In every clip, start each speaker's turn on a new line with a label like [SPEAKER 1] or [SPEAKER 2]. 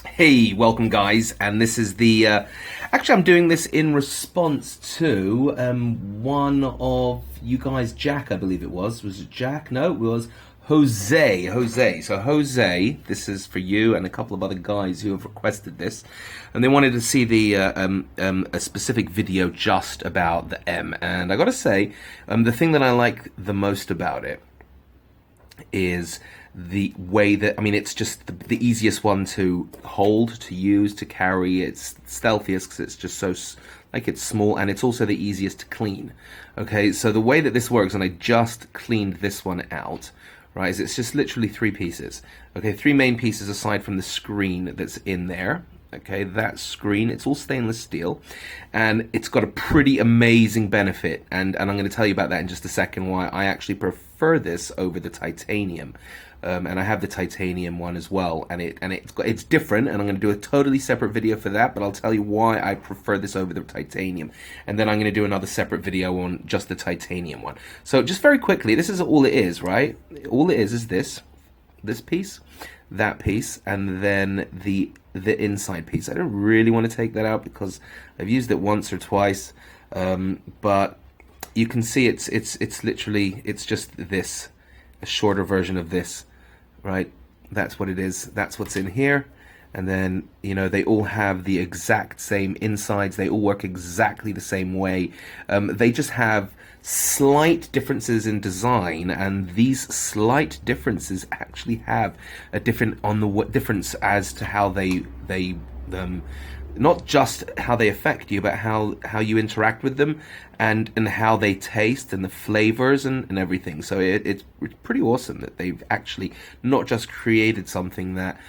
[SPEAKER 1] Hey, welcome guys, and this is the, actually I'm doing this in response to one of you guys, Jack I believe it was it Jack? No, it was Jose. So Jose, this is for you and a couple of other guys who have requested this, and they wanted to see the a specific video just about the M, and I gotta say, the thing that I like the most about it is the way that, I mean, it's just the easiest one to hold, to use, to carry. It's stealthiest because it's just so, like, it's small, and it's also the easiest to clean. Okay, so the way that this works, and I just cleaned this one out, right, is it's just literally three pieces. Okay, three main pieces aside from the screen that's in there. Okay, that screen, it's all stainless steel, and it's got a pretty amazing benefit, and I'm going to tell you about that in just a second, why I actually prefer this over the titanium. And I have the titanium one as well, and it's different, and I'm going to do a totally separate video for that, but I'll tell you why I prefer this over the titanium, and then I'm going to do another separate video on just the titanium one. So just very quickly, this is all it is, right? All it is this piece, that piece, and then the inside piece. I don't really want to take that out because I've used it once or twice, but you can see it's literally, it's just this, a shorter version of this, right? That's what it is. That's what's in here. And then, you know, they all have the exact same insides. They all work exactly the same way. They just have slight differences in design, and these slight differences actually have a difference as to how they not just how they affect you, but how you interact with them, and how they taste, and the flavors, and everything. So it's pretty awesome that they've actually not just created something that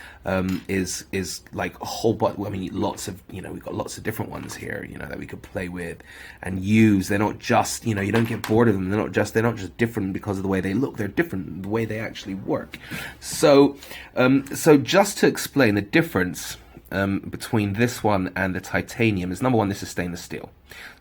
[SPEAKER 1] is like a whole bunch. I mean, lots of, you know, we've got lots of different ones here, you know, that we could play with and use. They're not just, you know, you don't get bored of them. They're not just different because of the way they look. They're different the way they actually work. So so just to explain the difference between this one and the titanium is, number one, this is stainless steel.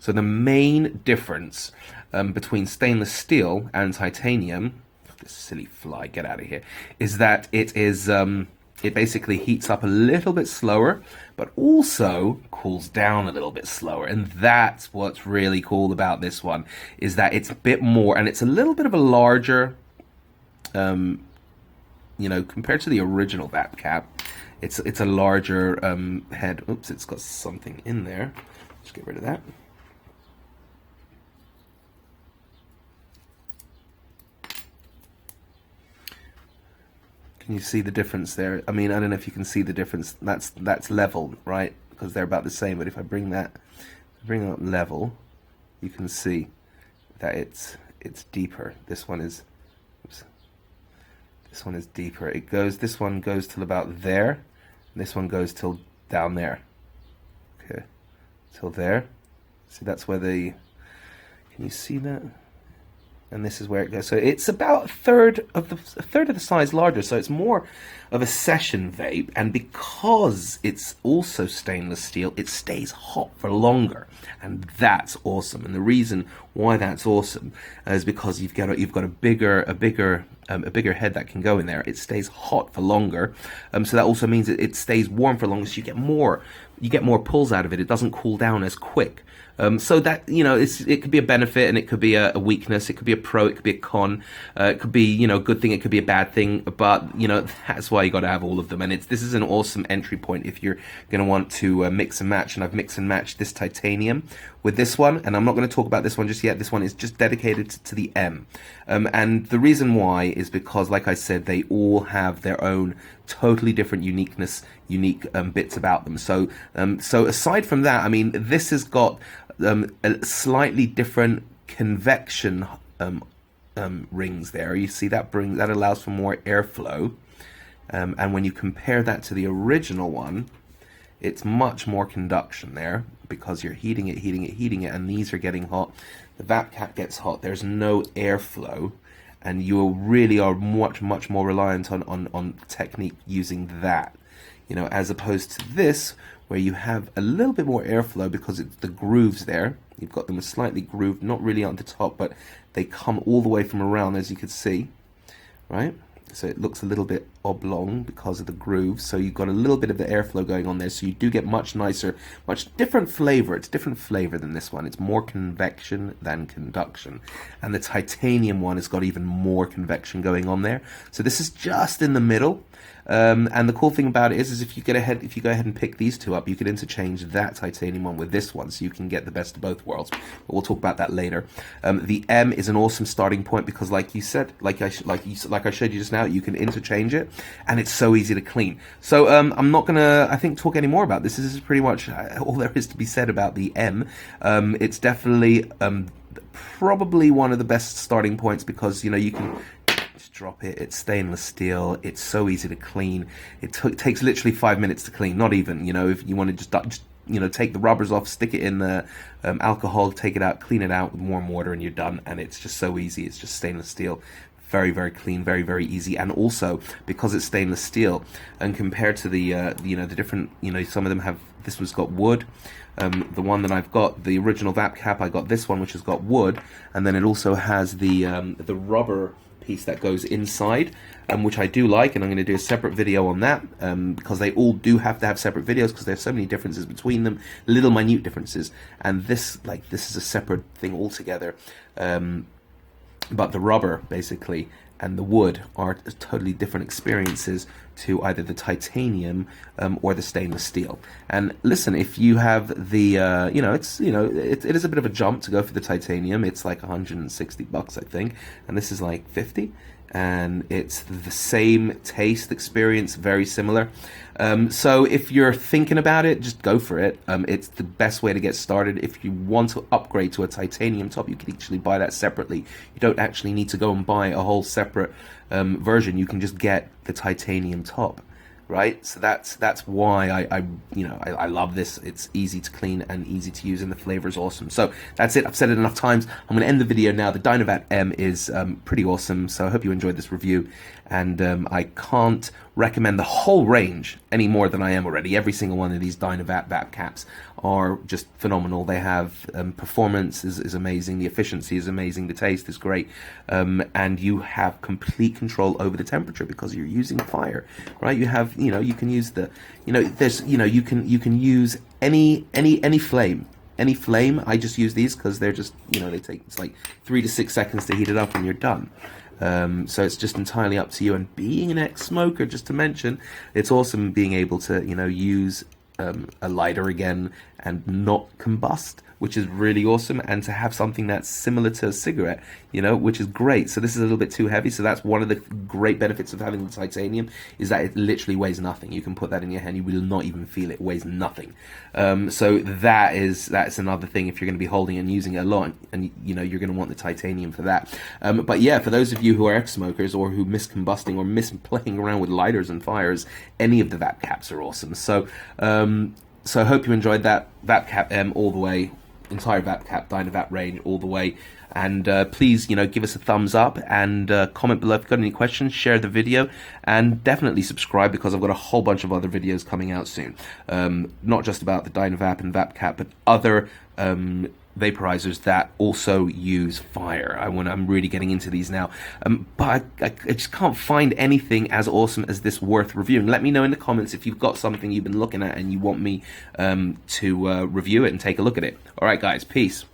[SPEAKER 1] So the main difference between stainless steel and titanium, this silly fly, get out of here, is that it is it basically heats up a little bit slower, but also cools down a little bit slower. And that's what's really cool about this one, is that it's a bit more, and it's a little bit of a larger, you know, compared to the original VapCap. It's a larger head. Oops, it's got something in there. Let's get rid of that. Can you see the difference there? I mean, I don't know if you can see the difference. That's level, right? Because they're about the same. But if I bring up level, you can see that it's deeper. This one is, oops, this one is deeper. It goes. This one goes till about there. This one goes till down there. Okay, till there. See, that's where the, can you see that? And this is where it goes. So it's about a third of the size larger. So it's more of a session vape, and because it's also stainless steel, it stays hot for longer, and that's awesome. And the reason why that's awesome is because you've got a bigger head that can go in there. It stays hot for longer, so that also means it stays warm for longer. So you get more pulls out of it. It doesn't cool down as quick. So that, you know, it could be a benefit, and it could be a weakness. It could be a pro. It could be a con. It could be, you know, a good thing. It could be a bad thing. But, you know, that's why you got to have all of them. And this is an awesome entry point if you're going to want to mix and match. And I've mixed and matched this titanium with this one, and I'm not going to talk about this one just yet. This one is just dedicated to the M. And the reason why is because, like I said, they all have their own totally different unique bits about them. So so aside from that, I mean, this has got a slightly different convection rings there. You see that allows for more airflow, and when you compare that to the original one, it's much more conduction there, because you're heating it, and these are getting hot. The VapCap gets hot. There's no airflow, and you really are much more reliant on technique using that, you know, as opposed to this, where you have a little bit more airflow because it's the grooves there. You've got them slightly grooved, not really on the top, but they come all the way from around, as you can see, right? so it looks a little bit oblong because of the groove. So you've got a little bit of the airflow going on there, so you do get much nicer, much different flavor. It's different flavor than this one. It's more convection than conduction, and the titanium one has got even more convection going on there. So this is just in the middle. And the cool thing about it is if you go ahead and pick these two up, you can interchange that titanium one with this one, so you can get the best of both worlds. But we'll talk about that later. The M is an awesome starting point because, like you said, like I showed you just now, you can interchange it, and it's so easy to clean. So I'm not gonna, I think, talk any more about this. This is pretty much all there is to be said about the M. It's definitely probably one of the best starting points because, you know, you can drop it. It's stainless steel. It's so easy to clean. It takes literally 5 minutes to clean. Not even, you know, if you want to just you know, take the rubbers off, stick it in the alcohol, take it out, clean it out with warm water, and you're done. And it's just so easy. It's just stainless steel. Very, very clean, very, very easy. And also because it's stainless steel, and compared to the you know, the different, you know, some of them have, this one's got wood. The one that I've got, the original VapCap, I got this one which has got wood, and then it also has the rubber piece that goes inside, which I do like, and I'm going to do a separate video on that, because they all do have to have separate videos because there's so many differences between them, little minute differences, and this is a separate thing altogether. But the rubber basically and the wood are totally different experiences to either the titanium or the stainless steel. And listen, if you have the you know, it is a bit of a jump to go for the titanium. It's like $160 I think, and this is like 50, and it's the same taste experience, very similar. So if you're thinking about it, just go for it. It's the best way to get started. If you want to upgrade to a titanium top, you can actually buy that separately. You don't actually need to go and buy a whole separate version. You can just get the titanium top, right? So that's why I love this. It's easy to clean and easy to use, and the flavor is awesome. So that's it. I've said it enough times. I'm going to end the video now. The Dynavap M is pretty awesome, so I hope you enjoyed this review, and I can't recommend the whole range any more than I am already. Every single one of these Dynavap VapCaps are just phenomenal. They have performance is amazing, the efficiency is amazing, the taste is great, and you have complete control over the temperature because you're using fire, right? You have, you know, you can use the, you know, there's, you know, you can use any flame. Any flame. I just use these because they're just, you know, they take, it's like 3 to 6 seconds to heat it up and you're done. So it's just entirely up to you. And being an ex-smoker, just to mention, it's awesome being able to, you know, use a lighter again and not combust, which is really awesome, and to have something that's similar to a cigarette, you know, which is great. So this is a little bit too heavy, so that's one of the great benefits of having the titanium, is that it literally weighs nothing. You can put that in your hand, you will not even feel it. It weighs nothing. So that's another thing. If you're going to be holding and using it a lot, and you know, you're going to want the titanium for that. But yeah, for those of you who are ex-smokers or who miss combusting or miss playing around with lighters and fires, any of the VapCaps are awesome. So so I hope you enjoyed that. VapCap M all the way, entire VapCap Dynavap range all the way. And please, you know, give us a thumbs up and comment below if you've got any questions. Share the video, and definitely subscribe because I've got a whole bunch of other videos coming out soon. Not just about the Dynavap and VapCap, but other vaporizers that also use fire. I'm really getting into these now, but I just can't find anything as awesome as this worth reviewing. Let me know in the comments if you've got something you've been looking at and you want me to review it and take a look at it. Alright guys, peace.